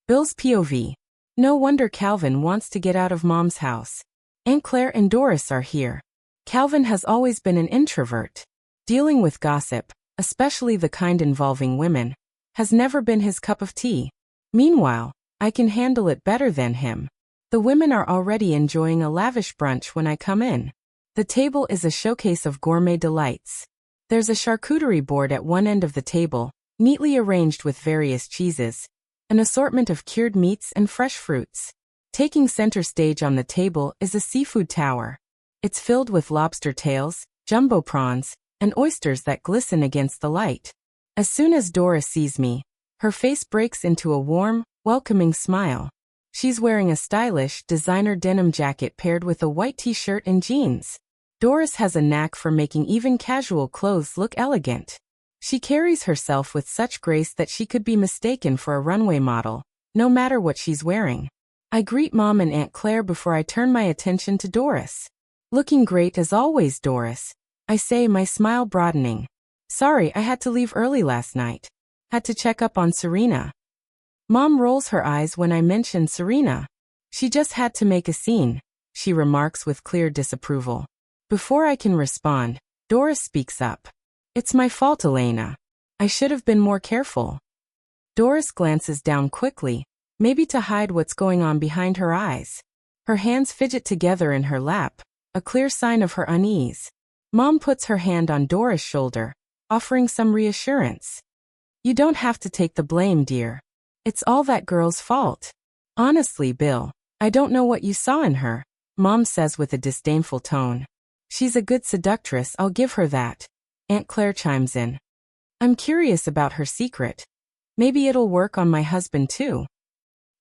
Bill's POV. No wonder Calvin wants to get out of Mom's house. Aunt Claire and Doris are here. Calvin has always been an introvert. Dealing with gossip, especially the kind involving women, has never been his cup of tea. Meanwhile, I can handle it better than him. The women are already enjoying a lavish brunch when I come in. The table is a showcase of gourmet delights. There's a charcuterie board at one end of the table, neatly arranged with various cheeses, an assortment of cured meats and fresh fruits. Taking center stage on the table is a seafood tower. It's filled with lobster tails, jumbo prawns, and oysters that glisten against the light. As soon as Doris sees me, her face breaks into a warm, welcoming smile. She's wearing a stylish, designer denim jacket paired with a white t-shirt and jeans. Doris has a knack for making even casual clothes look elegant. She carries herself with such grace that she could be mistaken for a runway model, no matter what she's wearing. I greet Mom and Aunt Claire before I turn my attention to Doris. Looking great as always, Doris, I say, my smile broadening. Sorry, I had to leave early last night. Had to check up on Serena. Mom rolls her eyes when I mention Serena. She just had to make a scene, she remarks with clear disapproval. Before I can respond, Doris speaks up. It's my fault, Elena. I should have been more careful. Doris glances down quickly, maybe to hide what's going on behind her eyes. Her hands fidget together in her lap, a clear sign of her unease. Mom puts her hand on Doris' shoulder, offering some reassurance. You don't have to take the blame, dear. It's all that girl's fault. Honestly, Bill, I don't know what you saw in her, Mom says with a disdainful tone. She's a good seductress, I'll give her that. Aunt Claire chimes in. I'm curious about her secret. Maybe it'll work on my husband too.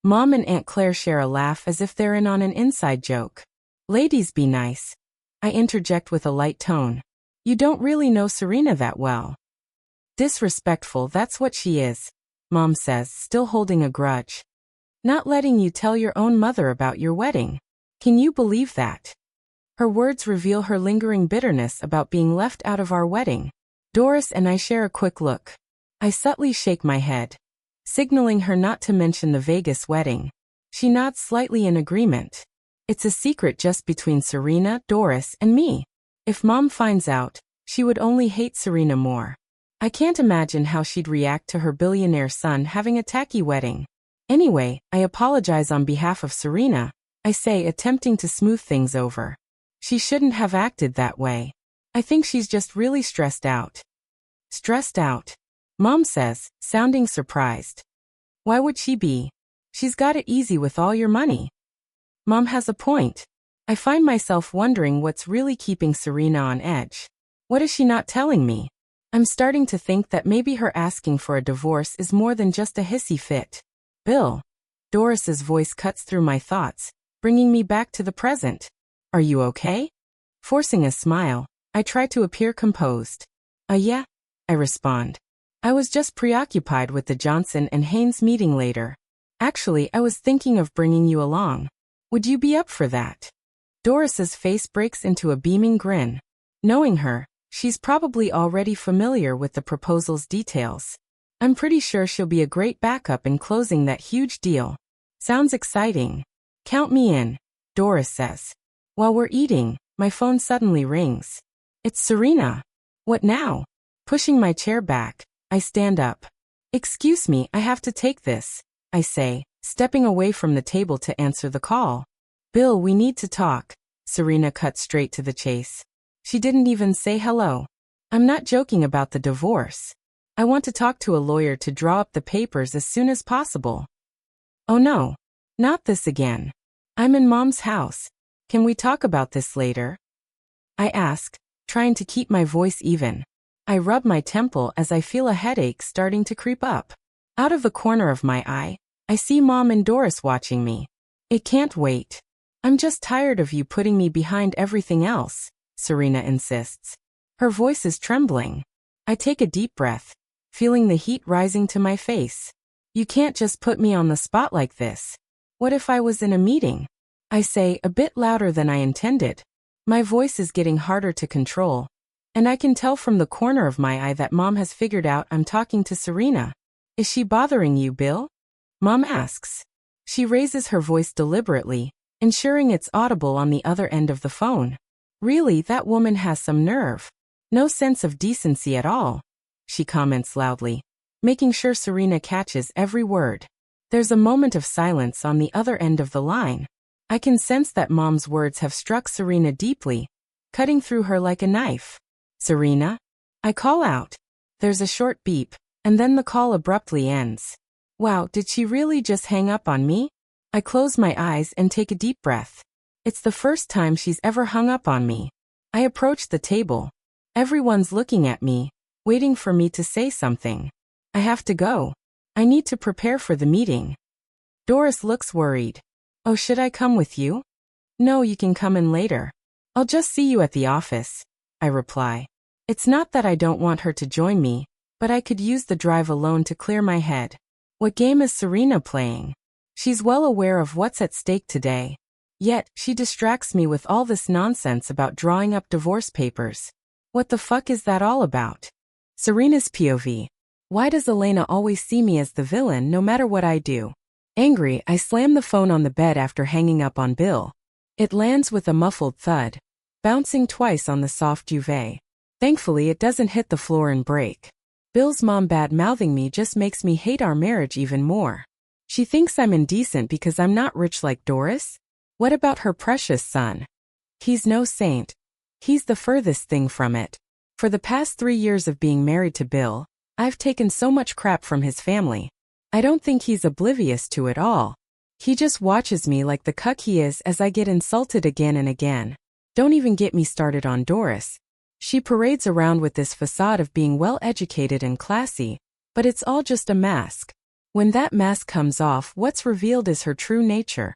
Mom and Aunt Claire share a laugh as if they're in on an inside joke. Ladies, be nice. I interject with a light tone. You don't really know Serena that well. Disrespectful, that's what she is, Mom says, still holding a grudge. Not letting you tell your own mother about your wedding. Can you believe that? Her words reveal her lingering bitterness about being left out of our wedding. Doris and I share a quick look. I subtly shake my head, signaling her not to mention the Vegas wedding. She nods slightly in agreement. It's a secret just between Serena, Doris, and me. If Mom finds out, she would only hate Serena more. I can't imagine how she'd react to her billionaire son having a tacky wedding. Anyway, I apologize on behalf of Serena, I say, attempting to smooth things over. She shouldn't have acted that way. I think she's just really stressed out. Stressed out? Mom says, sounding surprised. Why would she be? She's got it easy with all your money. Mom has a point. I find myself wondering what's really keeping Serena on edge. What is she not telling me? I'm starting to think that maybe her asking for a divorce is more than just a hissy fit. Bill. Doris's voice cuts through my thoughts, bringing me back to the present. Are you okay? Forcing a smile, I try to appear composed. Yeah, I respond. I was just preoccupied with the Johnson and Haynes meeting later. Actually, I was thinking of bringing you along. Would you be up for that? Doris's face breaks into a beaming grin. Knowing her, she's probably already familiar with the proposal's details. I'm pretty sure she'll be a great backup in closing that huge deal. Sounds exciting. Count me in, Doris says. While we're eating, my phone suddenly rings. It's Serena. What now? Pushing my chair back, I stand up. Excuse me, I have to take this, I say, stepping away from the table to answer the call. Bill, we need to talk. Serena cut straight to the chase. She didn't even say hello. I'm not joking about the divorce. I want to talk to a lawyer to draw up the papers as soon as possible. Oh no, not this again. I'm in Mom's house. Can we talk about this later? I ask, trying to keep my voice even. I rub my temple as I feel a headache starting to creep up. Out of the corner of my eye, I see Mom and Doris watching me. It can't wait. I'm just tired of you putting me behind everything else, Serena insists. Her voice is trembling. I take a deep breath, feeling the heat rising to my face. You can't just put me on the spot like this. What if I was in a meeting? I say, a bit louder than I intended. My voice is getting harder to control, and I can tell from the corner of my eye that Mom has figured out I'm talking to Serena. Is she bothering you, Bill? Mom asks. She raises her voice deliberately, ensuring it's audible on the other end of the phone. Really, that woman has some nerve. No sense of decency at all, she comments loudly, making sure Serena catches every word. There's a moment of silence on the other end of the line. I can sense that Mom's words have struck Serena deeply, cutting through her like a knife. Serena? I call out. There's a short beep, and then the call abruptly ends. Wow, did she really just hang up on me? I close my eyes and take a deep breath. It's the first time she's ever hung up on me. I approach the table. Everyone's looking at me, waiting for me to say something. I have to go. I need to prepare for the meeting. Doris looks worried. Oh, should I come with you? No, you can come in later. I'll just see you at the office, I reply. It's not that I don't want her to join me, but I could use the drive alone to clear my head. What game is Serena playing? She's well aware of what's at stake today. Yet, she distracts me with all this nonsense about drawing up divorce papers. What the fuck is that all about? Serena's POV. Why does Elena always see me as the villain no matter what I do? Angry, I slam the phone on the bed after hanging up on Bill. It lands with a muffled thud, bouncing twice on the soft duvet. Thankfully, it doesn't hit the floor and break. Bill's mom bad-mouthing me just makes me hate our marriage even more. She thinks I'm indecent because I'm not rich like Doris? What about her precious son? He's no saint. He's the furthest thing from it. For the past 3 years of being married to Bill, I've taken so much crap from his family. I don't think he's oblivious to it all. He just watches me like the cuck he is as I get insulted again and again. Don't even get me started on Doris. She parades around with this facade of being well-educated and classy, but it's all just a mask. When that mask comes off, what's revealed is her true nature.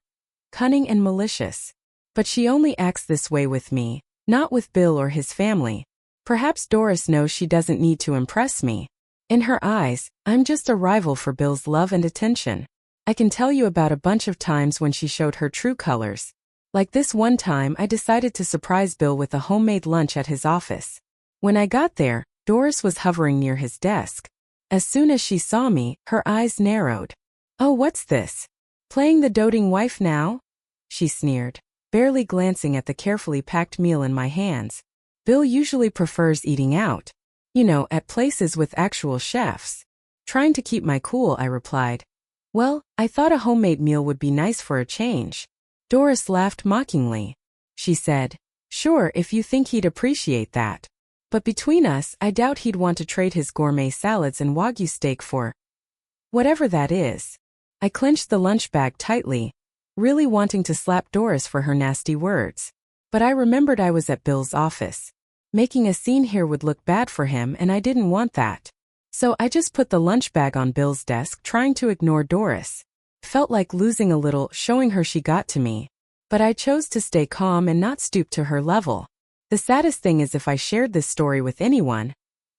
Cunning and malicious. But she only acts this way with me, not with Bill or his family. Perhaps Doris knows she doesn't need to impress me. In her eyes, I'm just a rival for Bill's love and attention. I can tell you about a bunch of times when she showed her true colors. Like this one time I decided to surprise Bill with a homemade lunch at his office. When I got there, Doris was hovering near his desk. As soon as she saw me, her eyes narrowed. Oh, what's this? Playing the doting wife now? She sneered, barely glancing at the carefully packed meal in my hands. Bill usually prefers eating out. You know, at places with actual chefs. Trying to keep my cool, I replied. Well, I thought a homemade meal would be nice for a change. Doris laughed mockingly. She said, sure, if you think he'd appreciate that. But between us, I doubt he'd want to trade his gourmet salads and Wagyu steak for whatever that is. I clenched the lunch bag tightly, really wanting to slap Doris for her nasty words. But I remembered I was at Bill's office. Making a scene here would look bad for him and I didn't want that. So I just put the lunch bag on Bill's desk, trying to ignore Doris. Felt like losing a little, showing her she got to me. But I chose to stay calm and not stoop to her level. The saddest thing is if I shared this story with anyone,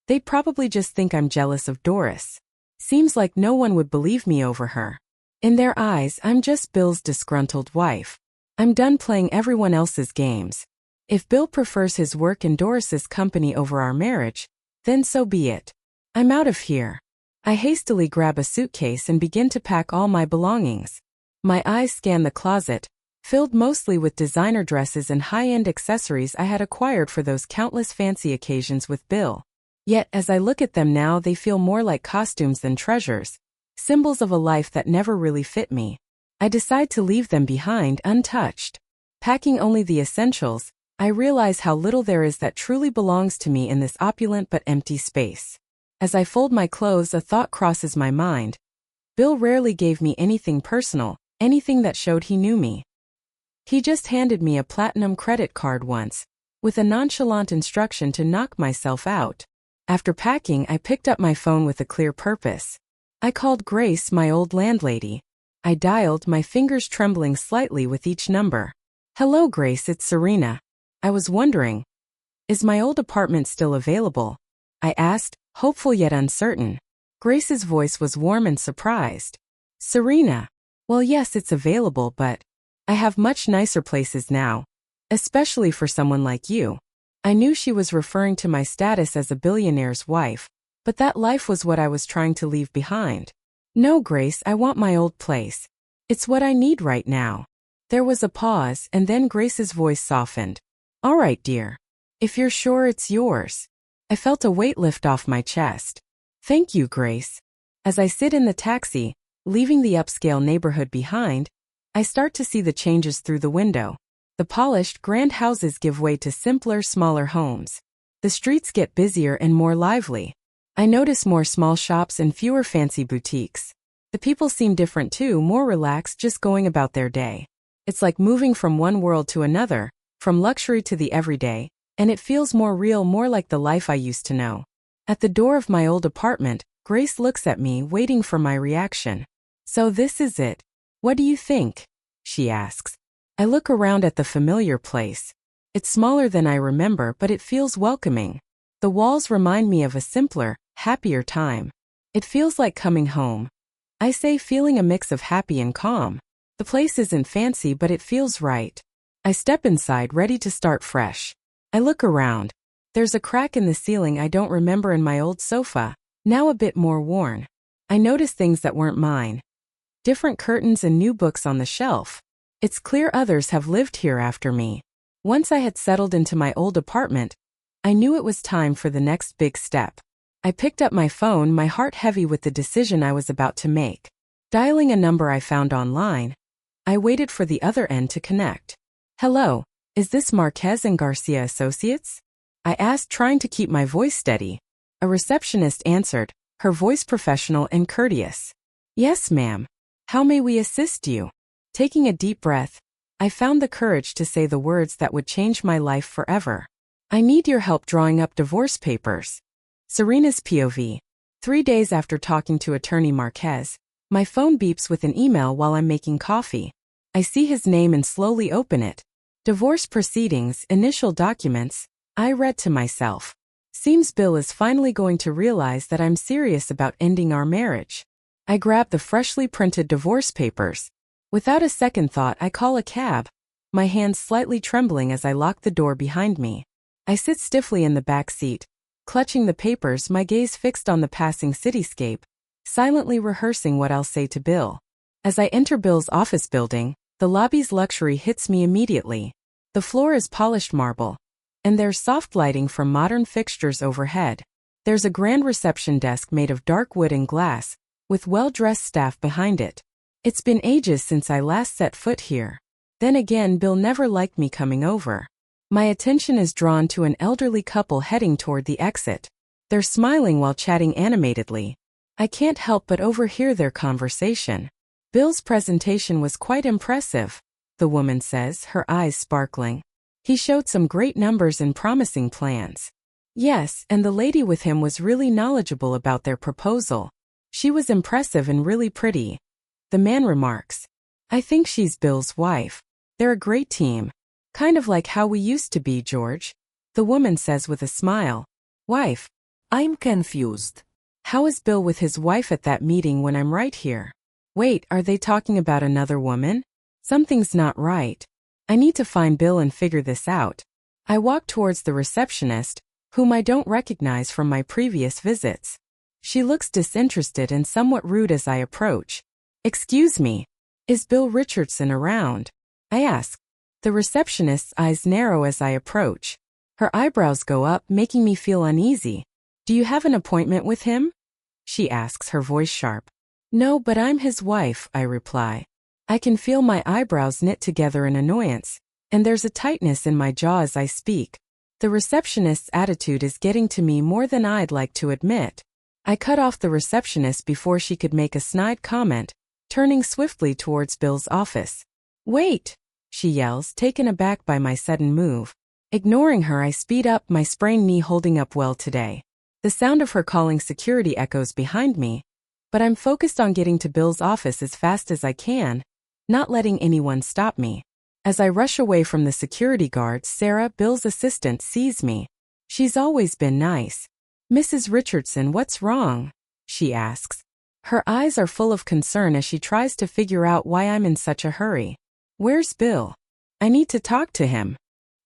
they'd probably just think I'm jealous of Doris. Seems like no one would believe me over her. In their eyes, I'm just Bill's disgruntled wife. I'm done playing everyone else's games. If Bill prefers his work and Doris's company over our marriage, then so be it. I'm out of here. I hastily grab a suitcase and begin to pack all my belongings. My eyes scan the closet, filled mostly with designer dresses and high-end accessories I had acquired for those countless fancy occasions with Bill. Yet, as I look at them now, they feel more like costumes than treasures, symbols of a life that never really fit me. I decide to leave them behind untouched. Packing only the essentials, I realize how little there is that truly belongs to me in this opulent but empty space. As I fold my clothes, a thought crosses my mind. Bill rarely gave me anything personal, anything that showed he knew me. He just handed me a platinum credit card once, with a nonchalant instruction to knock myself out. After packing, I picked up my phone with a clear purpose. I called Grace, my old landlady. I dialed, my fingers trembling slightly with each number. Hello, Grace, it's Serena. I was wondering, is my old apartment still available? I asked, hopeful yet uncertain. Grace's voice was warm and surprised. Serena. Well, yes, it's available, but I have much nicer places now, especially for someone like you. I knew she was referring to my status as a billionaire's wife, but that life was what I was trying to leave behind. No, Grace, I want my old place. It's what I need right now. There was a pause, and then Grace's voice softened. All right, dear. If you're sure it's yours. I felt a weight lift off my chest. Thank you, Grace. As I sit in the taxi, leaving the upscale neighborhood behind, I start to see the changes through the window. The polished, grand houses give way to simpler, smaller homes. The streets get busier and more lively. I notice more small shops and fewer fancy boutiques. The people seem different too, more relaxed, just going about their day. It's like moving from one world to another, from luxury to the everyday, and it feels more real, more like the life I used to know. At the door of my old apartment, Grace looks at me, waiting for my reaction. So this is it. What do you think? She asks. I look around at the familiar place. It's smaller than I remember, but it feels welcoming. The walls remind me of a simpler, happier time. It feels like coming home. I say, feeling a mix of happy and calm. The place isn't fancy, but it feels right. I step inside, ready to start fresh. I look around. There's a crack in the ceiling I don't remember in my old sofa, now a bit more worn. I notice things that weren't mine. Different curtains and new books on the shelf. It's clear others have lived here after me. Once I had settled into my old apartment, I knew it was time for the next big step. I picked up my phone, my heart heavy with the decision I was about to make. Dialing a number I found online, I waited for the other end to connect. Hello, is this Marquez and Garcia Associates? I asked, trying to keep my voice steady. A receptionist answered, her voice professional and courteous. Yes, ma'am. How may we assist you? Taking a deep breath, I found the courage to say the words that would change my life forever. I need your help drawing up divorce papers. Serena's POV. 3 days after talking to attorney Marquez, my phone beeps with an email while I'm making coffee. I see his name and slowly open it. Divorce proceedings, initial documents. I read to myself. Seems Bill is finally going to realize that I'm serious about ending our marriage. I grab the freshly printed divorce papers. Without a second thought, I call a cab, my hands slightly trembling as I lock the door behind me. I sit stiffly in the back seat, clutching the papers, my gaze fixed on the passing cityscape, silently rehearsing what I'll say to Bill. As I enter Bill's office building, the lobby's luxury hits me immediately. The floor is polished marble, and there's soft lighting from modern fixtures overhead. There's a grand reception desk made of dark wood and glass, with well-dressed staff behind it. It's been ages since I last set foot here. Then again, Bill never liked me coming over. My attention is drawn to an elderly couple heading toward the exit. They're smiling while chatting animatedly. I can't help but overhear their conversation. Bill's presentation was quite impressive, the woman says, her eyes sparkling. He showed some great numbers and promising plans. Yes, and the lady with him was really knowledgeable about their proposal. She was impressive and really pretty. The man remarks. I think she's Bill's wife. They're a great team. Kind of like how we used to be, George. The woman says with a smile. Wife. I'm confused. How is Bill with his wife at that meeting when I'm right here? Wait, are they talking about another woman? Something's not right. I need to find Bill and figure this out. I walk towards the receptionist, whom I don't recognize from my previous visits. She looks disinterested and somewhat rude as I approach. Excuse me, is Bill Richardson around? I ask. The receptionist's eyes narrow as I approach. Her eyebrows go up, making me feel uneasy. Do you have an appointment with him? She asks, her voice sharp. No, but I'm his wife, I reply. I can feel my eyebrows knit together in annoyance, and there's a tightness in my jaw as I speak. The receptionist's attitude is getting to me more than I'd like to admit. I cut off the receptionist before she could make a snide comment, turning swiftly towards Bill's office. Wait, she yells, taken aback by my sudden move. Ignoring her, I speed up, my sprained knee holding up well today. The sound of her calling security echoes behind me, but I'm focused on getting to Bill's office as fast as I can, not letting anyone stop me. As I rush away from the security guard, Sarah, Bill's assistant, sees me. She's always been nice. Mrs. Richardson, what's wrong? She asks. Her eyes are full of concern as she tries to figure out why I'm in such a hurry. Where's Bill? I need to talk to him.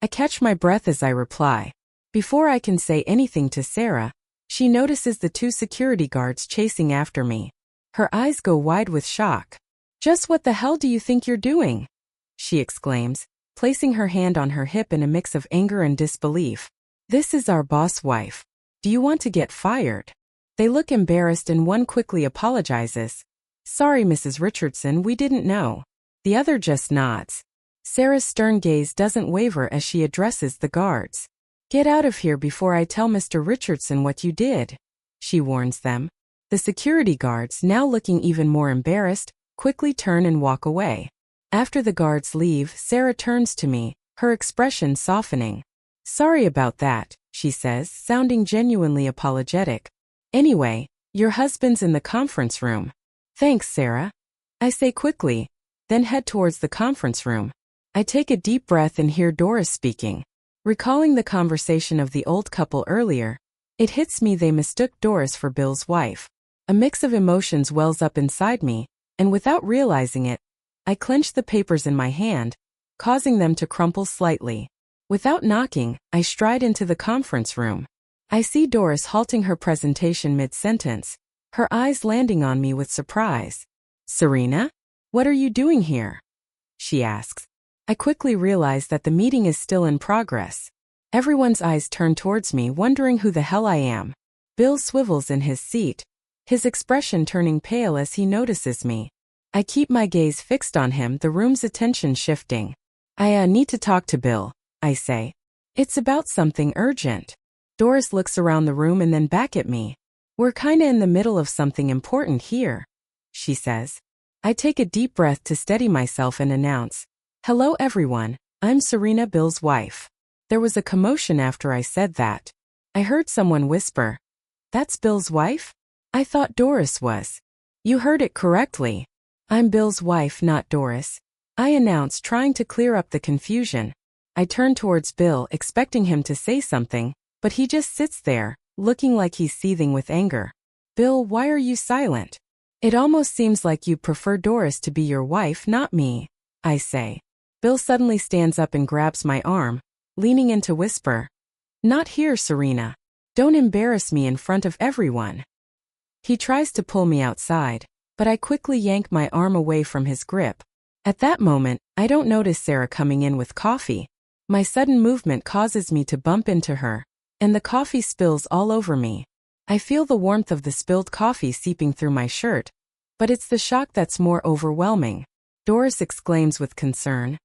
I catch my breath as I reply. Before I can say anything to Sarah, she notices the two security guards chasing after me. Her eyes go wide with shock. "Just what the hell do you think you're doing?" she exclaims, placing her hand on her hip in a mix of anger and disbelief. "This is our boss wife. Do you want to get fired?" They look embarrassed and one quickly apologizes. "Sorry, Mrs. Richardson, we didn't know." The other just nods. Sarah's stern gaze doesn't waver as she addresses the guards. "Get out of here before I tell Mr. Richardson what you did," she warns them. The security guards, now looking even more embarrassed, quickly turn and walk away. After the guards leave, Sarah turns to me, her expression softening. "Sorry about that," she says, sounding genuinely apologetic. "Anyway, your husband's in the conference room." "Thanks, Sarah," I say quickly, then head towards the conference room. I take a deep breath and hear Doris speaking. Recalling the conversation of the old couple earlier, it hits me they mistook Doris for Bill's wife. A mix of emotions wells up inside me, and without realizing it, I clench the papers in my hand, causing them to crumple slightly. Without knocking, I stride into the conference room. I see Doris halting her presentation mid-sentence, her eyes landing on me with surprise. "Serena? What are you doing here?" she asks. I quickly realize that the meeting is still in progress. Everyone's eyes turn towards me, wondering who the hell I am. Bill swivels in his seat, his expression turning pale as he notices me. I keep my gaze fixed on him, the room's attention shifting. "I need to talk to Bill," I say. "It's about something urgent." Doris looks around the room and then back at me. "We're kinda in the middle of something important here," she says. I take a deep breath to steady myself and announce, "Hello everyone, I'm Serena, Bill's wife." There was a commotion after I said that. I heard someone whisper, "That's Bill's wife? I thought Doris was." "You heard it correctly. I'm Bill's wife, not Doris," I announce, trying to clear up the confusion. I turn towards Bill, expecting him to say something, but he just sits there, looking like he's seething with anger. "Bill, why are you silent? It almost seems like you prefer Doris to be your wife, not me," I say. Bill suddenly stands up and grabs my arm, leaning in to whisper, "Not here, Serena. Don't embarrass me in front of everyone." He tries to pull me outside, but I quickly yank my arm away from his grip. At that moment, I don't notice Sarah coming in with coffee. My sudden movement causes me to bump into her, and the coffee spills all over me. I feel the warmth of the spilled coffee seeping through my shirt, but it's the shock that's more overwhelming. Doris exclaims with concern,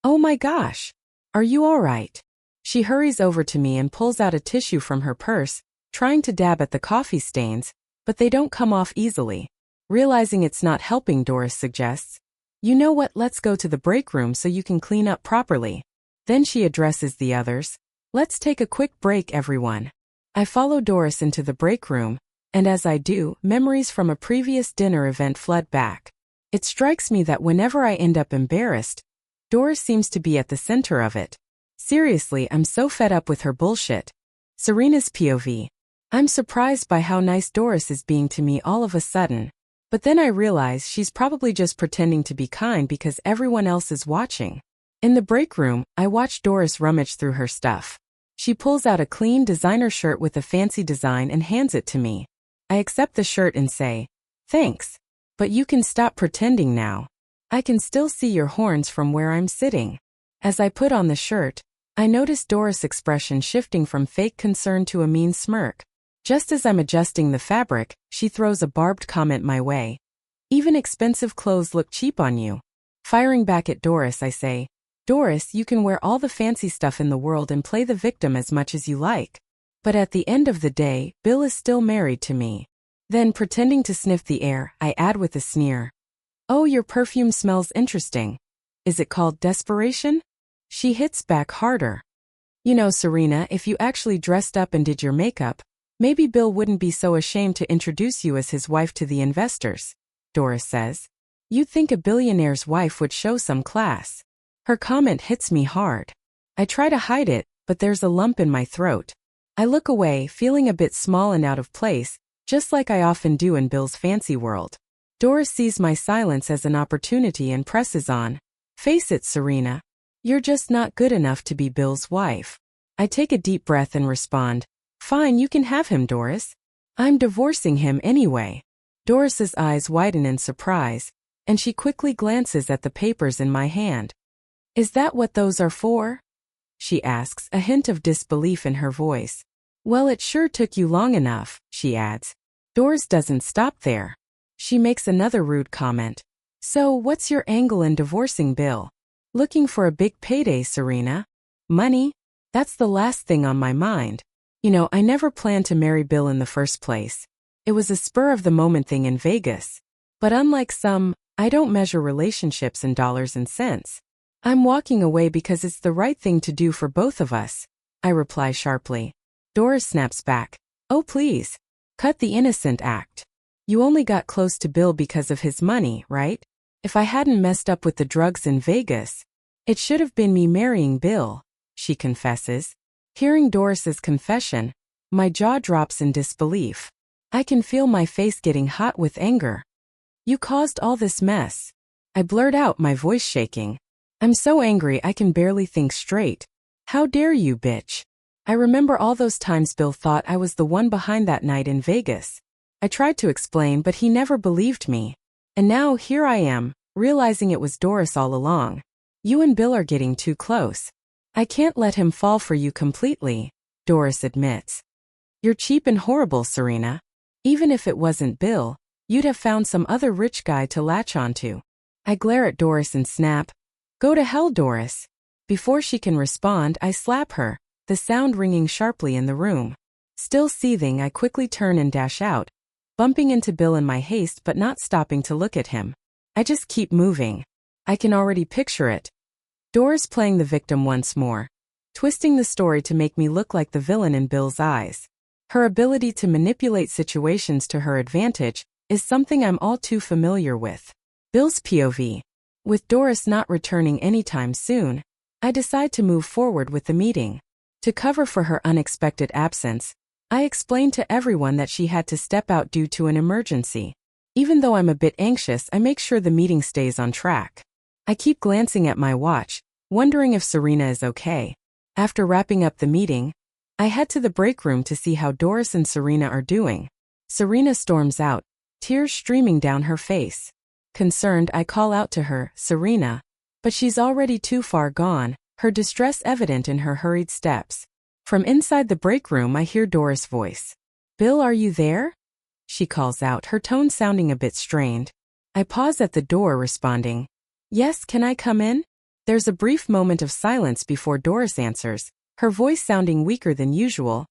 "Oh my gosh! Are you all right?" She hurries over to me and pulls out a tissue from her purse, trying to dab at the coffee stains, but they don't come off easily. Realizing it's not helping, Doris suggests, "You know what, let's go to the break room so you can clean up properly." Then she addresses the others, "Let's take a quick break, everyone." I follow Doris into the break room, and as I do, memories from a previous dinner event flood back. It strikes me that whenever I end up embarrassed, Doris seems to be at the center of it. Seriously, I'm so fed up with her bullshit. Serena's POV. I'm surprised by how nice Doris is being to me all of a sudden. But then I realize she's probably just pretending to be kind because everyone else is watching. In the break room, I watch Doris rummage through her stuff. She pulls out a clean designer shirt with a fancy design and hands it to me. I accept the shirt and say, "Thanks. But you can stop pretending now. I can still see your horns from where I'm sitting." As I put on the shirt, I notice Doris' expression shifting from fake concern to a mean smirk. Just as I'm adjusting the fabric, she throws a barbed comment my way. "Even expensive clothes look cheap on you." Firing back at Doris, I say, "Doris, you can wear all the fancy stuff in the world and play the victim as much as you like. But at the end of the day, Bill is still married to me." Then, pretending to sniff the air, I add with a sneer, "Oh, your perfume smells interesting. Is it called desperation?" She hits back harder. "You know, Serena, if you actually dressed up and did your makeup, maybe Bill wouldn't be so ashamed to introduce you as his wife to the investors," Doris says. "You'd think a billionaire's wife would show some class." Her comment hits me hard. I try to hide it, but there's a lump in my throat. I look away, feeling a bit small and out of place, just like I often do in Bill's fancy world. Doris sees my silence as an opportunity and presses on. "Face it, Serena. You're just not good enough to be Bill's wife." I take a deep breath and respond, "Fine, you can have him, Doris. I'm divorcing him anyway." Doris's eyes widen in surprise, and she quickly glances at the papers in my hand. Is that what those are for? She asks, a hint of disbelief in her voice. Well, it sure took you long enough, she adds. Doris doesn't stop there. She makes another rude comment. So, what's your angle in divorcing Bill? Looking for a big payday, Serena? Money? That's the last thing on my mind. You know, I never planned to marry Bill in the first place. It was a spur-of-the-moment thing in Vegas. But unlike some, I don't measure relationships in dollars and cents. I'm walking away because it's the right thing to do for both of us, I reply sharply. Doris snaps back. Oh please. Cut the innocent act. You only got close to Bill because of his money, right? If I hadn't messed up with the drugs in Vegas, it should have been me marrying Bill, she confesses. Hearing Doris's confession, my jaw drops in disbelief. I can feel my face getting hot with anger. You caused all this mess. I blurt out, my voice shaking. I'm so angry I can barely think straight. How dare you, bitch? I remember all those times Bill thought I was the one behind that night in Vegas. I tried to explain, but he never believed me. And now here I am, realizing it was Doris all along. You and Bill are getting too close. I can't let him fall for you completely, Doris admits. You're cheap and horrible, Serena. Even if it wasn't Bill, you'd have found some other rich guy to latch onto. I glare at Doris and snap. Go to hell, Doris. Before she can respond, I slap her, the sound ringing sharply in the room. Still seething, I quickly turn and dash out, bumping into Bill in my haste but not stopping to look at him. I just keep moving. I can already picture it. Doris playing the victim once more, twisting the story to make me look like the villain in Bill's eyes. Her ability to manipulate situations to her advantage is something I'm all too familiar with. Bill's POV. With Doris not returning anytime soon, I decide to move forward with the meeting. To cover for her unexpected absence, I explained to everyone that she had to step out due to an emergency. Even though I'm a bit anxious, I make sure the meeting stays on track. I keep glancing at my watch, wondering if Serena is okay. After wrapping up the meeting, I head to the break room to see how Doris and Serena are doing. Serena storms out, tears streaming down her face. Concerned, I call out to her, Serena, but she's already too far gone, her distress evident in her hurried steps. From inside the break room I hear Doris' voice. Bill, are you there? She calls out, her tone sounding a bit strained. I pause at the door, responding, Yes, can I come in? There's a brief moment of silence before Doris answers, her voice sounding weaker than usual.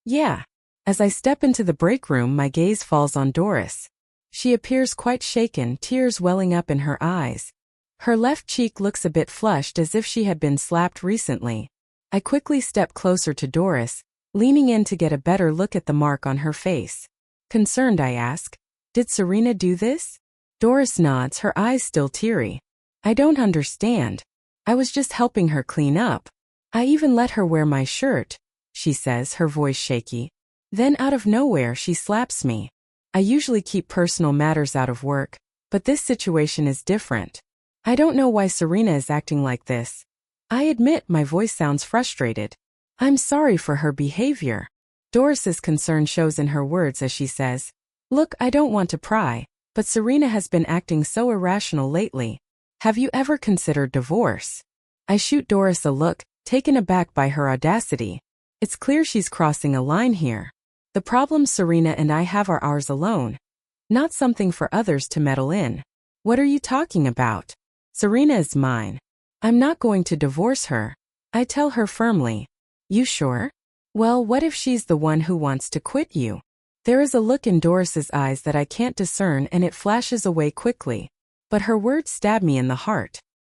Yeah. As I step into the break room, my gaze falls on Doris. She appears quite shaken, tears welling up in her eyes. Her left cheek looks a bit flushed as if she had been slapped recently. I quickly step closer to Doris, leaning in to get a better look at the mark on her face. Concerned, I ask, Did Serena do this? Doris nods, her eyes still teary. I don't understand. I was just helping her clean up. I even let her wear my shirt, she says, her voice shaky. Then out of nowhere she slaps me. I usually keep personal matters out of work, but this situation is different. I don't know why Serena is acting like this. I admit my voice sounds frustrated. I'm sorry for her behavior. Doris's concern shows in her words as she says, Look, I don't want to pry, but Serena has been acting so irrational lately. Have you ever considered divorce? I shoot Doris a look, taken aback by her audacity. It's clear she's crossing a line here. The problems Serena and I have are ours alone, not something for others to meddle in. What are you talking about? Serena is mine. I'm not going to divorce her. I tell her firmly. You sure? Well, what if she's the one who wants to quit you? There is a look in Doris's eyes that I can't discern and it flashes away quickly. But her words stab me in the heart.